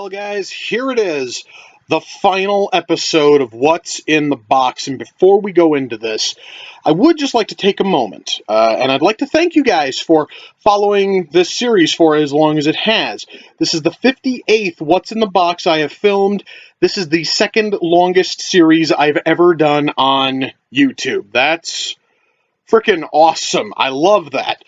Well, guys, here it is, the final episode of What's in the Box. And before we go into this, I would just like to take a moment, and I'd like to thank you guys for following this series for as long as it has. This is the 58th What's in the Box I have filmed. This is the second longest series I've ever done on YouTube. That's freaking awesome. I love that.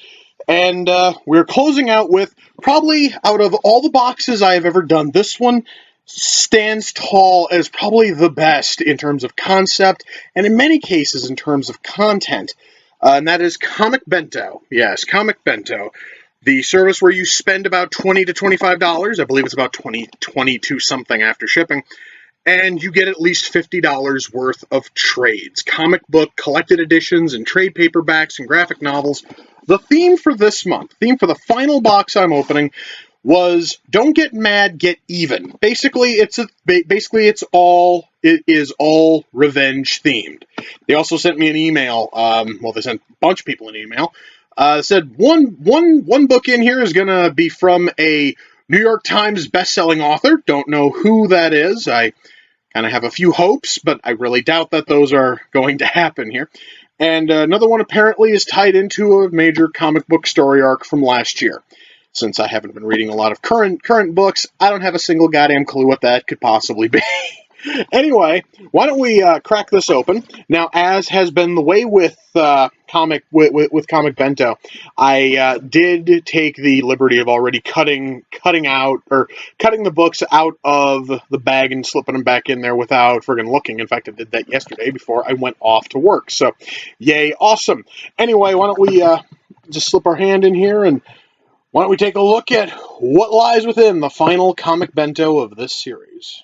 And we're closing out with, probably out of all the boxes I have ever done, this one stands tall as probably the best in terms of concept, and in many cases in terms of content. And that is Comic Bento. Yes, Comic Bento. The service where you spend about $20 to $25. I believe it's about 22 something after shipping. And you get at least $50 worth of trades, comic book collected editions, and trade paperbacks and graphic novels. The theme for this month, theme for the final box I'm opening, was "Don't get mad, get even." Basically, it is all revenge themed. They also sent me an email. They sent a bunch of people an email. Said one book in here is gonna be from a New York Times best-selling author. Don't know who that is. I kind of have a few hopes, but I really doubt that those are going to happen here. And another one apparently is tied into a major comic book story arc from last year. Since I haven't been reading a lot of current books, I don't have a single goddamn clue what that could possibly be. Anyway, why don't we crack this open? Now, as has been the way with Comic Bento, I did take the liberty of already cutting the books out of the bag and slipping them back in there without friggin' looking. In fact, I did that yesterday before I went off to work. So, yay, awesome. Anyway, why don't we just slip our hand in here, and why don't we take a look at what lies within the final Comic Bento of this series.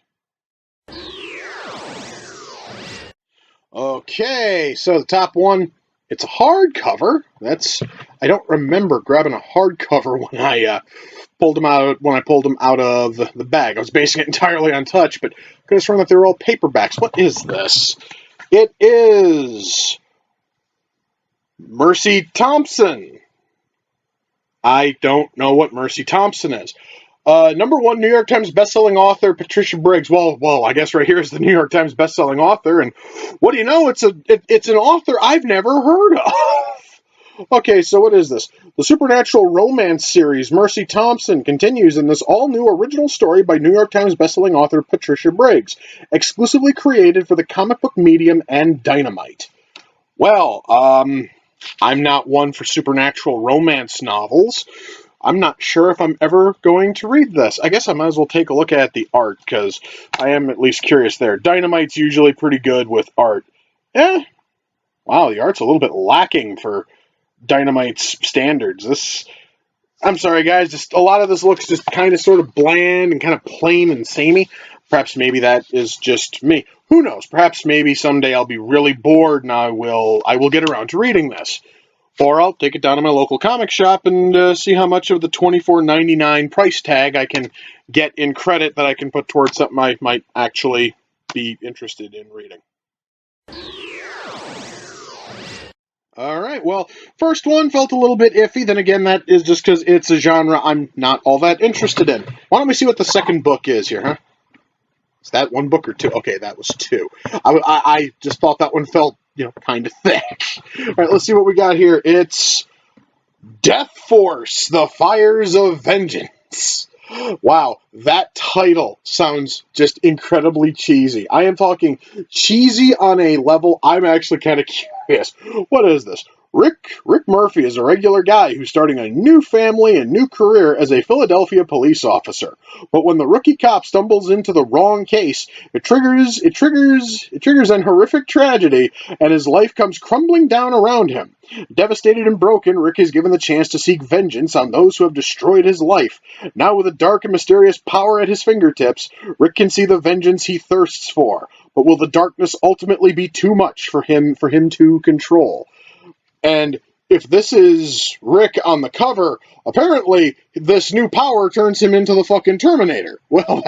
Okay, so the top one, it's a hardcover. I don't remember grabbing a hardcover when I pulled them out of the bag. I was basing it entirely on touch, but could have sworn that they were all paperbacks. What is this? It is Mercy Thompson. I don't know what Mercy Thompson is. Number one New York Times bestselling author Patricia Briggs. Well, I guess right here is the New York Times bestselling author, and what do you know? It's an author I've never heard of. Okay, so what is this? The supernatural romance series Mercy Thompson continues in this all-new original story by New York Times bestselling author Patricia Briggs, exclusively created for the comic book medium and Dynamite. Well, I'm not one for supernatural romance novels. I'm not sure if I'm ever going to read this. I guess I might as well take a look at the art, because I am at least curious there. Dynamite's usually pretty good with art. Wow, the art's a little bit lacking for Dynamite's standards. I'm sorry, guys, just a lot of this looks just kind of sort of bland and kind of plain and samey. Perhaps maybe that is just me. Who knows? Perhaps maybe someday I'll be really bored and I will get around to reading this. Or I'll take it down to my local comic shop and see how much of the $24.99 price tag I can get in credit that I can put towards something I might actually be interested in reading. All right, well, first one felt a little bit iffy. Then again, that is just because it's a genre I'm not all that interested in. Why don't we see what the second book is here, huh? Is that one book or two? Okay, that was two. I just thought that one felt, kind of thick. All right, let's see what we got here. It's Death Force, The Fires of Vengeance. Wow, that title sounds just incredibly cheesy. I am talking cheesy on a level I'm actually kind of curious. What is this? Rick Murphy is a regular guy who's starting a new family and new career as a Philadelphia police officer. But when the rookie cop stumbles into the wrong case, it triggers an horrific tragedy, and his life comes crumbling down around him. Devastated and broken, Rick is given the chance to seek vengeance on those who have destroyed his life. Now with a dark and mysterious power at his fingertips, Rick can see the vengeance he thirsts for. But will the darkness ultimately be too much for him to control? And if this is Rick on the cover, apparently this new power turns him into the fucking Terminator. Well,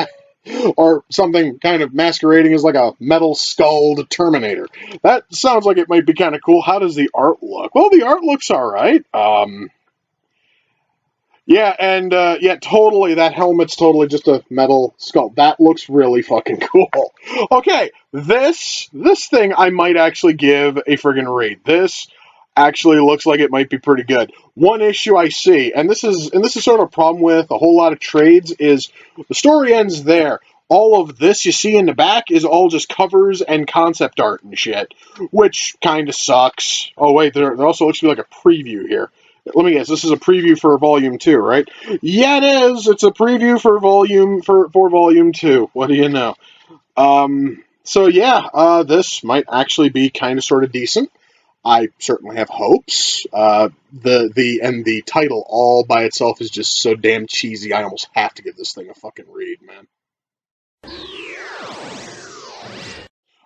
or something kind of masquerading as like a metal-skulled Terminator. That sounds like it might be kind of cool. How does the art look? Well, the art looks all right. Yeah, and yeah, totally. That helmet's totally just a metal skull. That looks really fucking cool. Okay, this thing I might actually give a friggin' read. This actually looks like it might be pretty good. One issue I see, and this is sort of a problem with a whole lot of trades, is the story ends there. All of this you see in the back is all just covers and concept art and shit, which kind of sucks. Oh wait, there also looks to be like a preview here. Let me guess. This is a preview for Volume 2, right? Yeah, it is. It's a preview for Volume 2. What do you know? So yeah, this might actually be kind of sort of decent. I certainly have hopes. The title all by itself is just so damn cheesy. I almost have to give this thing a fucking read, man.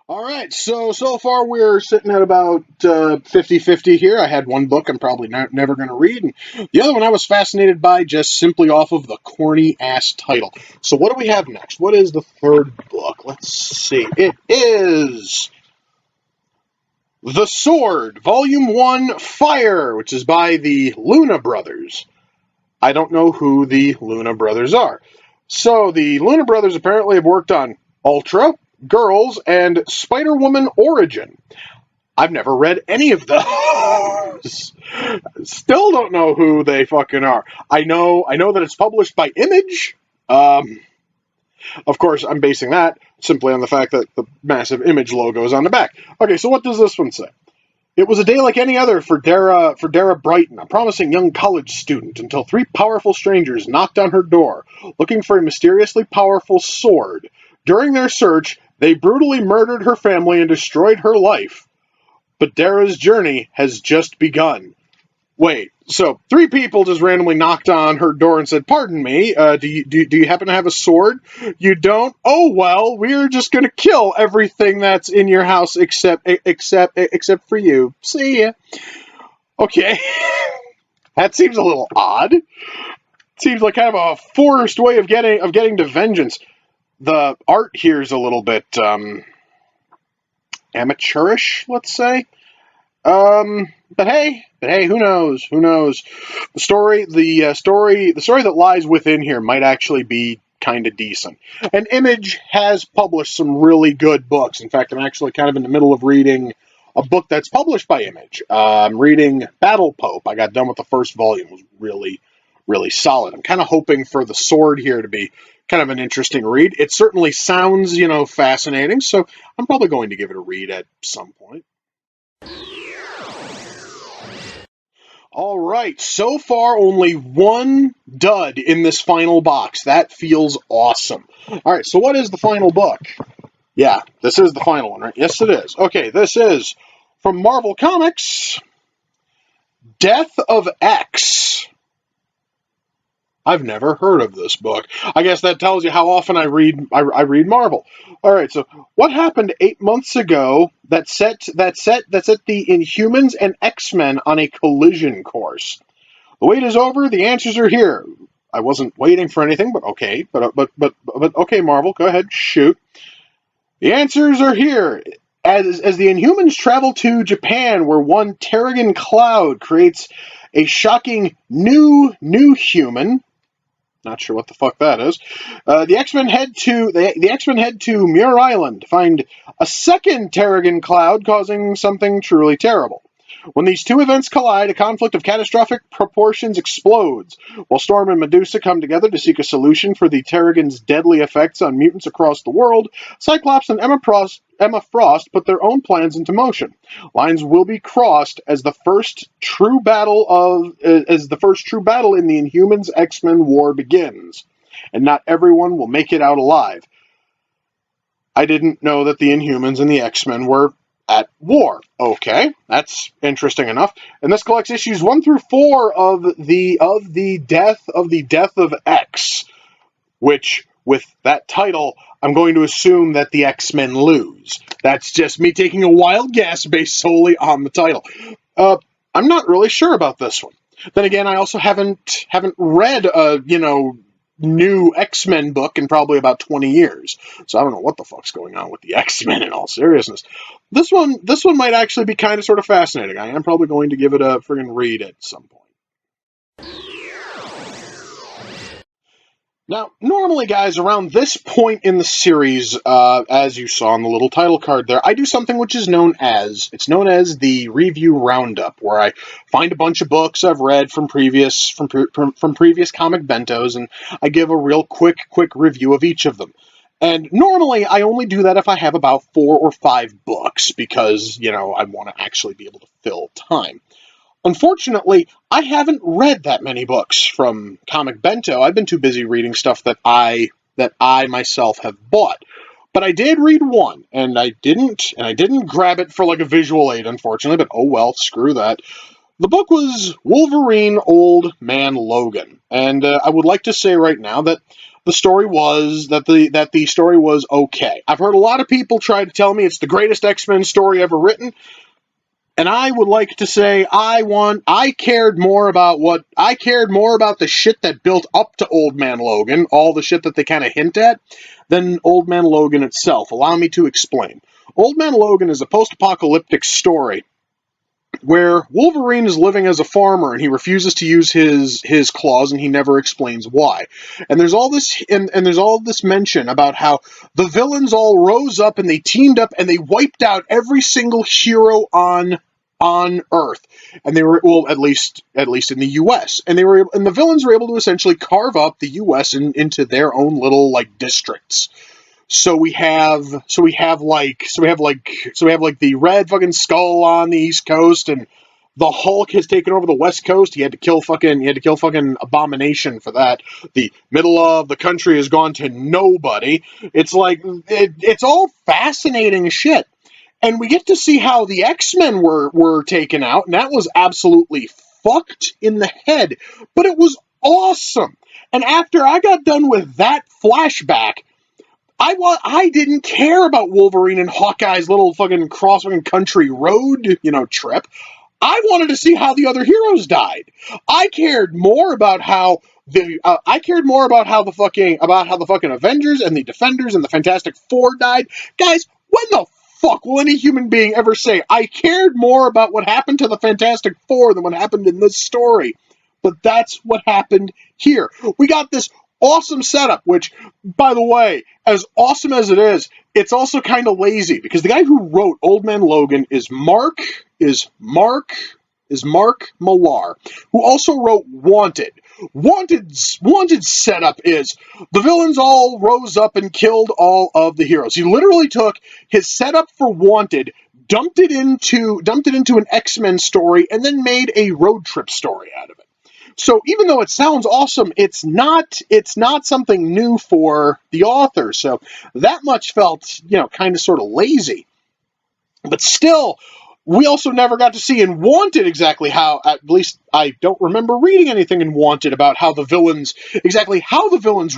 All right, so far we're sitting at about 50-50 here. I had one book I'm probably never going to read, and the other one I was fascinated by just simply off of the corny-ass title. So what do we have next? What is the third book? Let's see. It is The Sword, Volume 1, Fire, which is by the Luna Brothers. I don't know who the Luna Brothers are. So the Luna Brothers apparently have worked on Ultra, Girls, and Spider-Woman Origin. I've never read any of those. Still don't know who they fucking are. I know that it's published by Image. Of course, I'm basing that simply on the fact that the massive Image logo is on the back. Okay, so what does this one say? It was a day like any other for Dara Brighton, a promising young college student, until three powerful strangers knocked on her door, looking for a mysteriously powerful sword. During their search, they brutally murdered her family and destroyed her life. But Dara's journey has just begun. Wait, so three people just randomly knocked on her door and said, "Pardon me, do you happen to have a sword? You don't? Oh well, we're just gonna kill everything that's in your house except for you. See ya." Okay, that seems a little odd. Seems like kind of a forced way of getting to vengeance. The art here is a little bit amateurish, let's say. But hey, who knows? Who knows? The story that lies within here might actually be kind of decent. And Image has published some really good books. In fact, I'm actually kind of in the middle of reading a book that's published by Image. I'm reading Battle Pope. I got done with the first volume. It was really, really solid. I'm kind of hoping for The Sword here to be kind of an interesting read. It certainly sounds, fascinating, so I'm probably going to give it a read at some point. All right, so far only one dud in this final box. That feels awesome. All right, so what is the final book? Yeah, this is the final one, right? Yes, it is. Okay, this is from Marvel Comics, Death of X. I've never heard of this book. I guess that tells you how often I read read Marvel. All right, so what happened 8 months ago that set the Inhumans and X-Men on a collision course? The wait is over. The answers are here. I wasn't waiting for anything, but okay. But okay, Marvel, go ahead, shoot. The answers are here. As the Inhumans travel to Japan, where one Terrigen Cloud creates a shocking new human. Not sure what the fuck that is. The X-Men head to Muir Island to find a second Terrigen Cloud causing something truly terrible. When these two events collide, a conflict of catastrophic proportions explodes. While Storm and Medusa come together to seek a solution for the Terrigen's deadly effects on mutants across the world, Cyclops and Emma Frost put their own plans into motion. Lines will be crossed as the first true battle in the Inhumans X-Men war begins, and not everyone will make it out alive. I didn't know that the Inhumans and the X-Men were at war. Okay, that's interesting enough. And this collects issues 1 through 4 of the Death of X, which with that title, I'm going to assume that the X-Men lose. That's just me taking a wild guess based solely on the title. I'm not really sure about this one. Then again, I also haven't read a new X-Men book in probably about 20 years. So I don't know what the fuck's going on with the X-Men in all seriousness. This one might actually be kind of sort of fascinating. I am probably going to give it a friggin' read at some point. Now, normally, guys, around this point in the series, as you saw on the little title card there, I do something which is known as the review roundup, where I find a bunch of books I've read from previous comic bentos, and I give a real quick review of each of them. And normally, I only do that if I have about 4 or 5 books, because I want to actually be able to fill time. Unfortunately, I haven't read that many books from Comic Bento. I've been too busy reading stuff that I myself have bought. But I did read one, and I didn't grab it for like a visual aid, unfortunately, but oh well, screw that. The book was Wolverine Old Man Logan, and I would like to say right now that the story was okay. I've heard a lot of people try to tell me it's the greatest X-Men story ever written. And I would like to say I cared more about the shit that built up to Old Man Logan, all the shit that they kind of hint at, than Old Man Logan itself. Allow me to explain. Old Man Logan is a post-apocalyptic story where Wolverine is living as a farmer and he refuses to use his claws, and he never explains why. And there's all this mention about how the villains all rose up and they teamed up and they wiped out every single hero on Earth, and they were, well, at least in the U.S. and the villains were able to essentially carve up the U.S. into their own little like districts. So we have like the Red fucking Skull on the East Coast, and the Hulk has taken over the West Coast. He had to kill fucking Abomination for that. The middle of the country has gone to nobody. It's like it's all fascinating shit. And we get to see how the X-Men were taken out, and that was absolutely fucked in the head. But it was awesome. And after I got done with that flashback, I didn't care about Wolverine and Hawkeye's little fucking cross-country road, trip. I wanted to see how the other heroes died. I cared more about how the fucking Avengers and the Defenders and the Fantastic Four died. Guys, when the fuck will any human being ever say I cared more about what happened to the Fantastic Four than what happened in this story? But that's what happened here. We got this awesome setup, which, by the way, as awesome as it is, it's also kind of lazy, because the guy who wrote Old Man Logan is Mark Millar, who also wrote Wanted. Wanted's setup is the villains all rose up and killed all of the heroes. He literally took his setup for Wanted, dumped it into an X-Men story, and then made a road trip story out of it. So even though it sounds awesome, it's not something new for the author. So that much felt, kind of sort of lazy. But still, we also never got to see in Wanted exactly how, at least I don't remember reading anything in Wanted about how the villains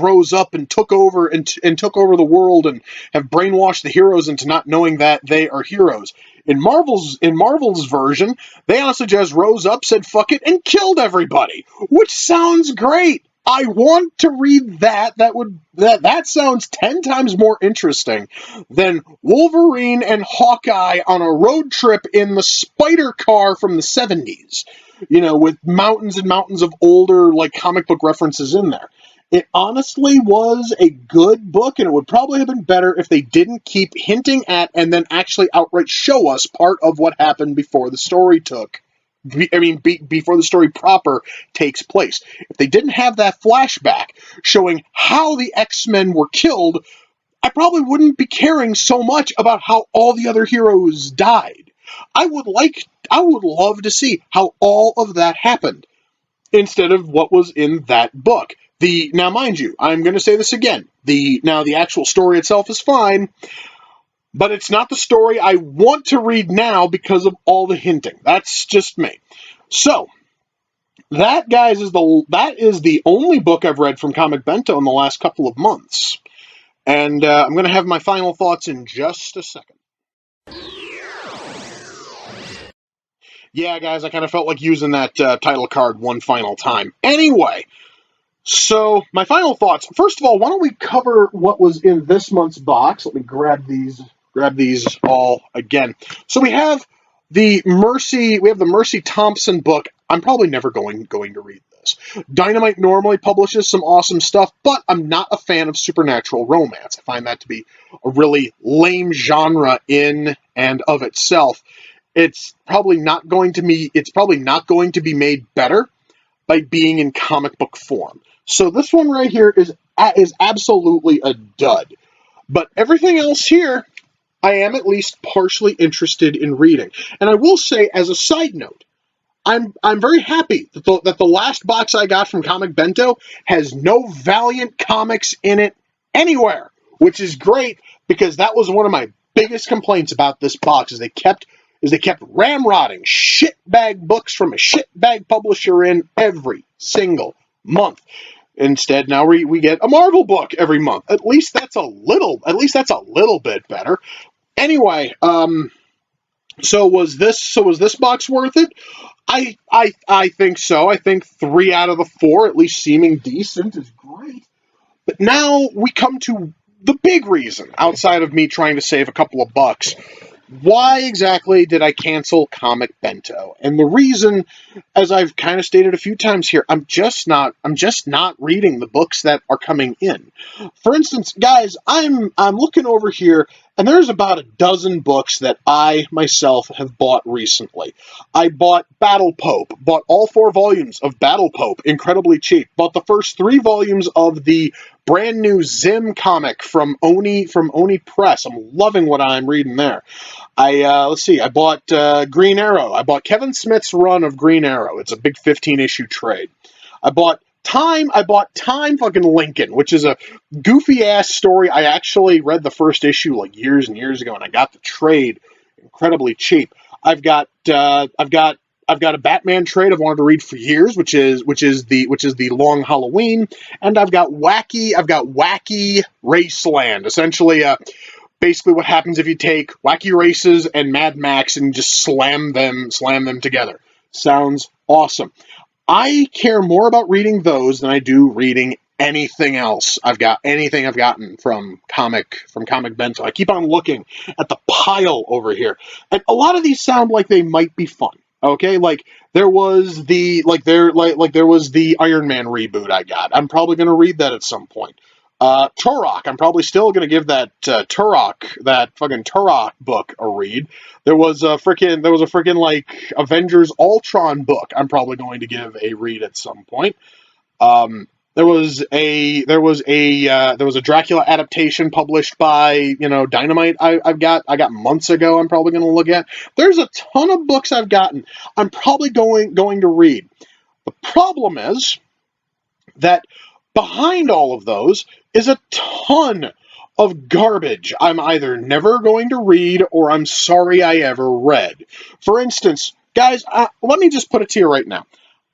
rose up and took over the world and have brainwashed the heroes into not knowing that they are heroes. In Marvel's version, they honestly just rose up, said fuck it, and killed everybody, which sounds great. I want to read that. That sounds 10 times more interesting than Wolverine and Hawkeye on a road trip in the spider car from the 70s, with mountains and mountains of older, like, comic book references in there. It honestly was a good book, and it would probably have been better if they didn't keep hinting at and then actually outright show us part of what happened before the story before the story proper takes place. If they didn't have that flashback showing how the X-Men were killed, I probably wouldn't be caring so much about how all the other heroes died. I would love to see how all of that happened instead of what was in that book. Now, mind you, I'm going to say this again. The actual story itself is fine, but it's not the story I want to read now because of all the hinting. That's just me. So, that, guys, is the only book I've read from Comic Bento in the last couple of months. And I'm going to have my final thoughts in just a second. Yeah, guys, I kind of felt like using that title card one final time. Anyway, so my final thoughts. First of all, why don't we cover what was in this month's box? Let me grab these all again. So we have the Mercy Thompson book. I'm probably never going to read this. Dynamite normally publishes some awesome stuff, but I'm not a fan of supernatural romance. I find that to be a really lame genre in and of itself. It's probably not going to be made better by being in comic book form. So this one right here is absolutely a dud. But everything else here, I am at least partially interested in reading. And I will say, as a side note, I'm very happy that the last box I got from Comic Bento has no Valiant comics in it anywhere, which is great because that was one of my biggest complaints about this box is they kept ramrodding shitbag books from a shitbag publisher in every single month. Instead, now we get a Marvel book every month. At least that's a little bit better. Anyway, so was this box worth it? I think so. I think 3 out of the 4, at least seeming decent, is great. But now we come to the big reason, outside of me trying to save a couple of bucks. Why exactly did I cancel Comic Bento? And the reason, as I've kind of stated a few times here, I'm just not reading the books that are coming in. For instance, guys, I'm looking over here, and there's about a dozen books that I myself have bought recently. I bought Battle Pope, bought all 4 volumes of Battle Pope, incredibly cheap. Bought the first 3 volumes of the brand new Zim comic from Oni Press. I'm loving what I'm reading there. I bought Green Arrow. I bought Kevin Smith's run of Green Arrow. It's a big 15-issue trade. I bought Time fucking Lincoln, which is a goofy-ass story. I actually read the first issue like years and years ago, and I got the trade incredibly cheap. I've got a Batman trade I've wanted to read for years, which is the Long Halloween, and I've got Wacky Raceland. Essentially, basically what happens if you take Wacky Races and Mad Max and just slam them together. Sounds awesome. I care more about reading those than I do reading anything else. I've gotten from Comic Bento. I keep on looking at the pile over here, and a lot of these sound like they might be fun. Okay, like there was the Iron Man reboot I got. I'm probably going to read that at some point. Turok, I'm probably still going to give that fucking Turok book a read. There was a freaking like Avengers Ultron book I'm probably going to give a read at some point. There was a Dracula adaptation published by Dynamite. I got months ago. I'm probably going to look at. There's a ton of books I've gotten. I'm probably going to read. The problem is that behind all of those is a ton of garbage I'm either never going to read or I'm sorry I ever read. For instance, guys, let me just put it to you right now.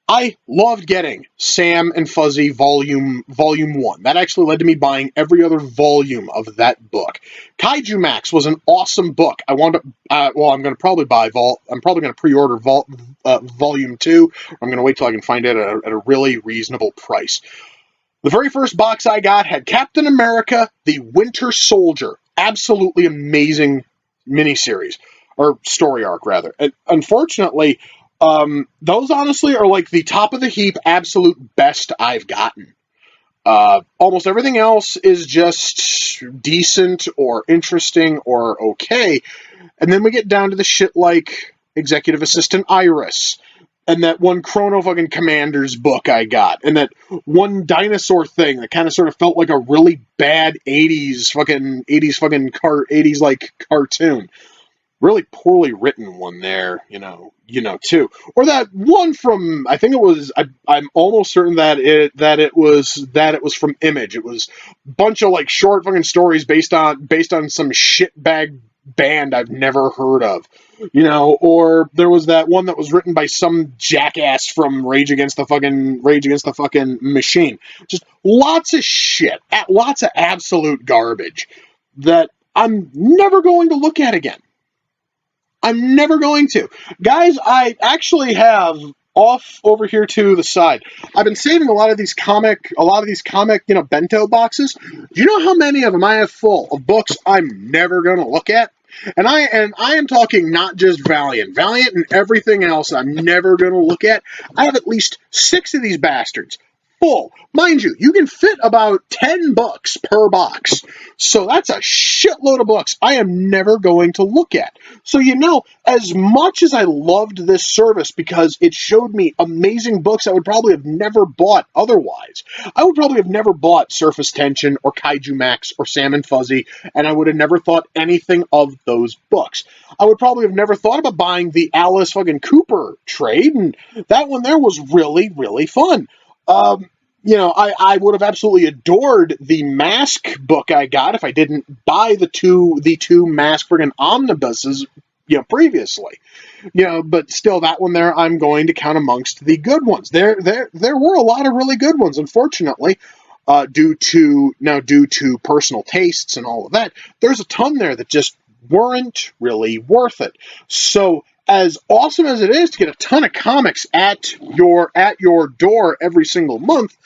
I loved getting Sam and Fuzzy Volume 1. That actually led to me buying every other volume of that book. Kaiju Max was an awesome book. I'm going to probably I'm probably going to pre-order Volume 2. I'm going to wait till I can find it at a really reasonable price. The very first box I got had Captain America, the Winter Soldier. Absolutely amazing miniseries, or story arc, rather. And unfortunately, those honestly are like the top of the heap, absolute best I've gotten. Almost everything else is just decent or interesting or okay. And then we get down to the shit like Executive Assistant Iris, and that one Chrono fucking Commanders book I got, and that one dinosaur thing that kind of sort of felt like a really bad 80s like cartoon. Really poorly written one there, too. Or that one from, I think it was, I'm almost certain that it was from Image. It was a bunch of like short fucking stories based on some shitbag band I've never heard of, or there was that one that was written by some jackass from Rage Against the fucking Machine. Just lots of shit, lots of absolute garbage that I'm never going to look at again. I'm never going to. Guys, I actually have off over here to the side. I've been saving a lot of these comic, bento boxes. Do you know how many of them I have full of books I'm never going to look at? And I am talking not just Valiant. Valiant and everything else I'm never going to look at. I have at least 6 of these bastards. Full. Mind you, you can fit about 10 books per box. So that's a shitload of books I am never going to look at. So, as much as I loved this service because it showed me amazing books I would probably have never bought otherwise, I would probably have never bought Surface Tension or Kaiju Max or Sam and Fuzzy, and I would have never thought anything of those books. I would probably have never thought about buying the Alice fucking Cooper trade, and that one there was really, really fun. I would have absolutely adored the Mask book I got if I didn't buy the two Mask friggin' omnibuses, previously. But still, that one there I'm going to count amongst the good ones. There were a lot of really good ones, unfortunately. Due to personal tastes and all of that, there's a ton there that just weren't really worth it. So, as awesome as it is to get a ton of comics at your door every single month,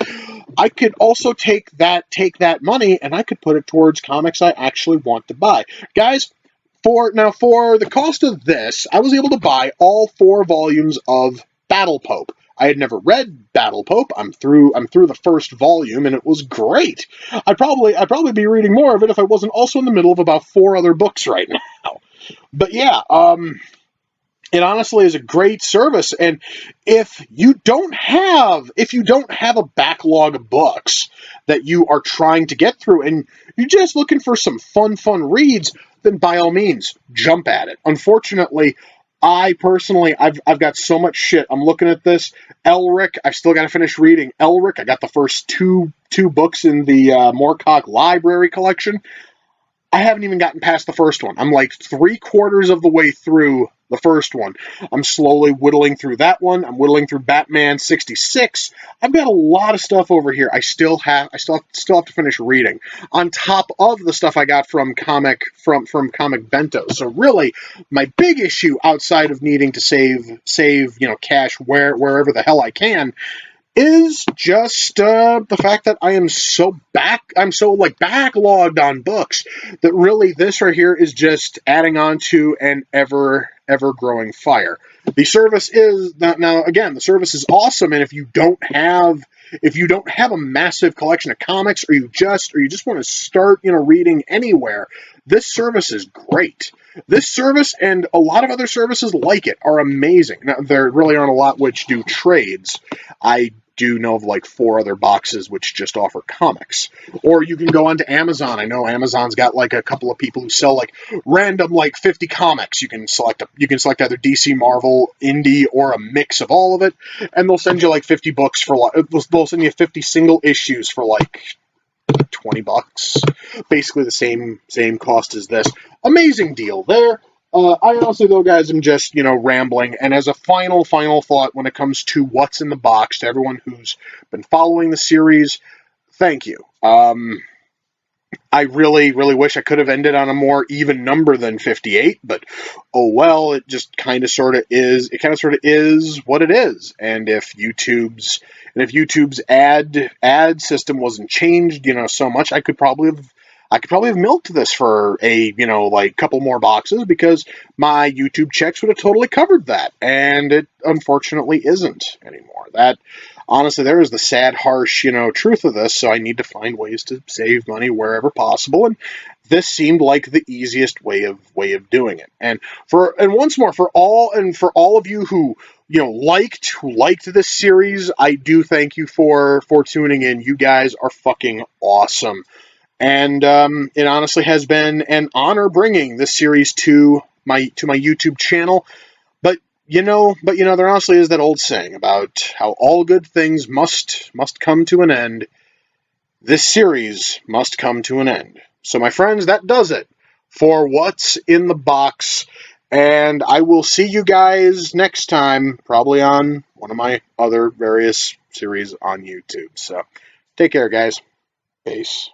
I could also take that money and I could put it towards comics I actually want to buy. Guys, for the cost of this, I was able to buy all 4 volumes of Battle Pope. I had never read Battle Pope. I'm through the first volume, and it was great. I'd probably be reading more of it if I wasn't also in the middle of about 4 other books right now. But yeah, it honestly is a great service, and if you don't have a backlog of books that you are trying to get through, and you're just looking for some fun reads, then by all means, jump at it. Unfortunately, I personally, I've got so much shit. I'm looking at this. Elric, I've still got to finish reading Elric. I got the first two books in the Moorcock Library collection. I haven't even gotten past the first one. I'm like 3/4 of the way through the first one. I'm slowly whittling through that one. I'm whittling through Batman 66. I've got a lot of stuff over here. I still have to finish reading on top of the stuff I got from Comic Bento. So really, my big issue outside of needing to save cash wherever the hell I can is just the fact that I'm so backlogged on books that really this right here is just adding on to an ever growing fire. The service is the service is awesome, and if you don't have a massive collection of comics, or you just want to start reading anywhere, this service is great. This service and a lot of other services like it are amazing. Now, there really aren't a lot which do trades. I do know of like 4 other boxes which just offer comics. Or you can go onto Amazon. I know Amazon's got like a couple of people who sell like random like 50 comics. You can select either DC, Marvel, Indie, or a mix of all of it, and they'll send you like 50 books for they'll send you 50 single issues for like $20. Basically the same cost as this. Amazing deal there. I honestly, though, guys, am just, rambling. And as a final thought when it comes to what's in the box, to everyone who's been following the series, thank you. I really, really wish I could have ended on a more even number than 58, but oh well, it just kind of sort of is. It kind of sort of is what it is. And if YouTube's ad system wasn't changed, so much, I could probably have milked this for a, couple more boxes, because my YouTube checks would have totally covered that. And it unfortunately isn't anymore. That, honestly, there is the sad, harsh, truth of this. So I need to find ways to save money wherever possible. And this seemed like the easiest way of doing it. And once more, for all of you who, liked this series, I do thank you for tuning in. You guys are fucking awesome. And it honestly has been an honor bringing this series to my YouTube channel. But there honestly is that old saying about how all good things must come to an end. This series must come to an end. So, my friends, that does it for what's in the box. And I will see you guys next time, probably on one of my other various series on YouTube. So, take care, guys. Peace.